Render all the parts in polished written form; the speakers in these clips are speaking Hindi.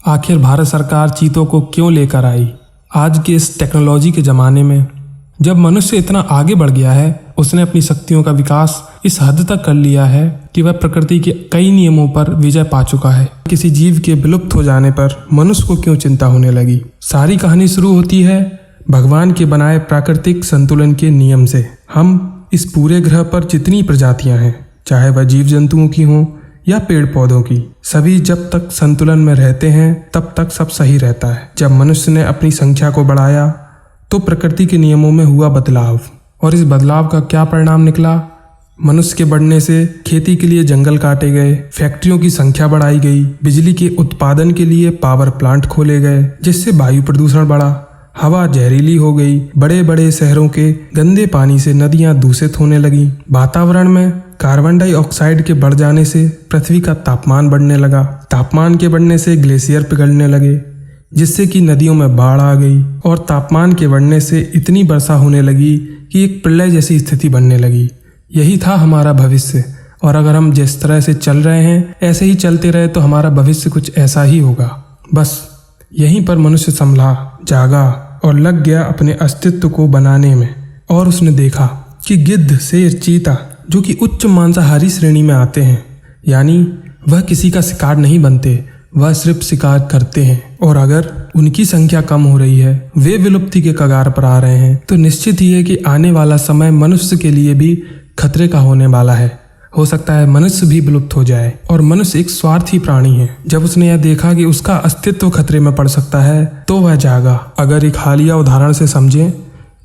आखिर भारत सरकार चीतों को क्यों लेकर आई? आज के इस टेक्नोलॉजी के ज़माने में जब मनुष्य इतना आगे बढ़ गया है, उसने अपनी शक्तियों का विकास इस हद तक कर लिया है कि वह प्रकृति के कई नियमों पर विजय पा चुका है। किसी जीव के विलुप्त हो जाने पर मनुष्य को क्यों चिंता होने लगी? सारी कहानी शुरू होती है भगवान के बनाए प्राकृतिक संतुलन के नियम से। हम इस पूरे ग्रह पर जितनी प्रजातियां हैं, चाहे वह जीव जंतुओं की हों या पेड़ पौधों की, सभी जब तक संतुलन में रहते हैं तब तक सब सही रहता है। जब मनुष्य ने अपनी संख्या को बढ़ाया तो प्रकृति के नियमों में हुआ बदलाव, और इस बदलाव का क्या परिणाम निकला? मनुष्य के बढ़ने से खेती के लिए जंगल काटे गए, फैक्ट्रियों की संख्या बढ़ाई गई, बिजली के उत्पादन के लिए पावर प्लांट खोले गए, जिससे वायु प्रदूषण बढ़ा, हवा जहरीली हो गई, बड़े बड़े शहरों के गंदे पानी से नदियां दूषित होने लगी, वातावरण में कार्बन डाइऑक्साइड के बढ़ जाने से पृथ्वी का तापमान बढ़ने लगा, तापमान के बढ़ने से ग्लेशियर पिघलने लगे, जिससे कि नदियों में बाढ़ आ गई, और तापमान के बढ़ने से इतनी वर्षा होने लगी कि एक प्रलय जैसी स्थिति बनने लगी। यही था हमारा भविष्य, और अगर हम जिस तरह से चल रहे हैं ऐसे ही चलते रहे तो हमारा भविष्य कुछ ऐसा ही होगा। बस यहीं पर मनुष्य संभला, जागा और लग गया अपने अस्तित्व को बनाने में। और उसने देखा कि गिद्ध, शेर, चीता जो कि उच्च मांसाहारी श्रेणी में आते हैं, यानी वह किसी का शिकार नहीं बनते, वह सिर्फ शिकार करते हैं, और अगर उनकी संख्या कम हो रही है, वे विलुप्ति के कगार पर आ रहे हैं, तो निश्चित ही है कि आने वाला समय मनुष्य के लिए भी खतरे का होने वाला है। हो सकता है मनुष्य भी विलुप्त हो जाए, और मनुष्य एक स्वार्थी प्राणी है। जब उसने यह देखा कि उसका अस्तित्व खतरे में पड़ सकता है तो वह जागा। अगर एक हालिया उदाहरण से समझें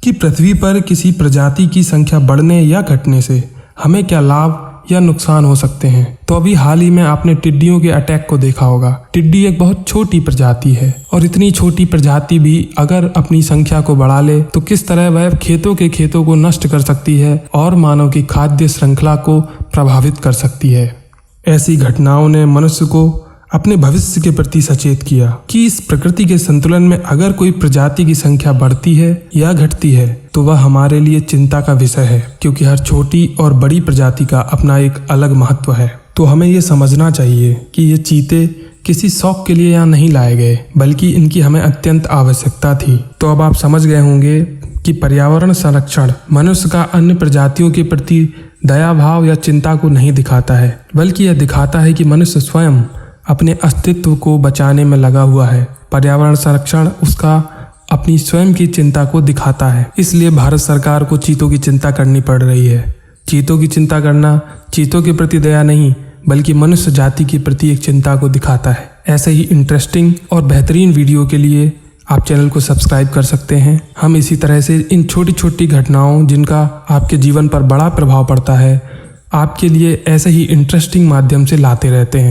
कि पृथ्वी पर किसी प्रजाति की संख्या बढ़ने या घटने से हमें क्या लाभ या नुकसान हो सकते हैं, तो अभी हाल ही में आपने टिड्डियों के अटैक को देखा होगा। टिड्डी एक बहुत छोटी प्रजाति है, और इतनी छोटी प्रजाति भी अगर अपनी संख्या को बढ़ा ले तो किस तरह वह खेतों को नष्ट कर सकती है और मानव की खाद्य श्रृंखला को प्रभावित कर सकती है। ऐसी घटनाओं ने मनुष्य को अपने भविष्य के प्रति सचेत किया कि इस प्रकृति के संतुलन में अगर कोई प्रजाति की संख्या बढ़ती है या घटती है तो वह हमारे लिए चिंता का विषय है, क्योंकि हर छोटी और बड़ी प्रजाति का अपना एक अलग महत्व है। तो हमें ये समझना चाहिए कि ये चीते किसी शौक के लिए यहाँ नहीं लाए गए, बल्कि इनकी हमें अत्यंत आवश्यकता थी। तो अब आप समझ गए होंगे कि पर्यावरण संरक्षण मनुष्य का अन्य प्रजातियों के प्रति दया भाव या चिंता को नहीं दिखाता है, बल्कि यह दिखाता है कि मनुष्य स्वयं अपने अस्तित्व को बचाने में लगा हुआ है। पर्यावरण संरक्षण उसका अपनी स्वयं की चिंता को दिखाता है। इसलिए भारत सरकार को चीतों की चिंता करनी पड़ रही है। चीतों की चिंता करना चीतों के प्रति दया नहीं, बल्कि मनुष्य जाति के प्रति एक चिंता को दिखाता है। ऐसे ही इंटरेस्टिंग और बेहतरीन वीडियो के लिए आप चैनल को सब्सक्राइब कर सकते हैं। हम इसी तरह से इन छोटी छोटी घटनाओं जिनका आपके जीवन पर बड़ा प्रभाव पड़ता है, आपके लिए ऐसे ही इंटरेस्टिंग माध्यम से लाते रहते हैं।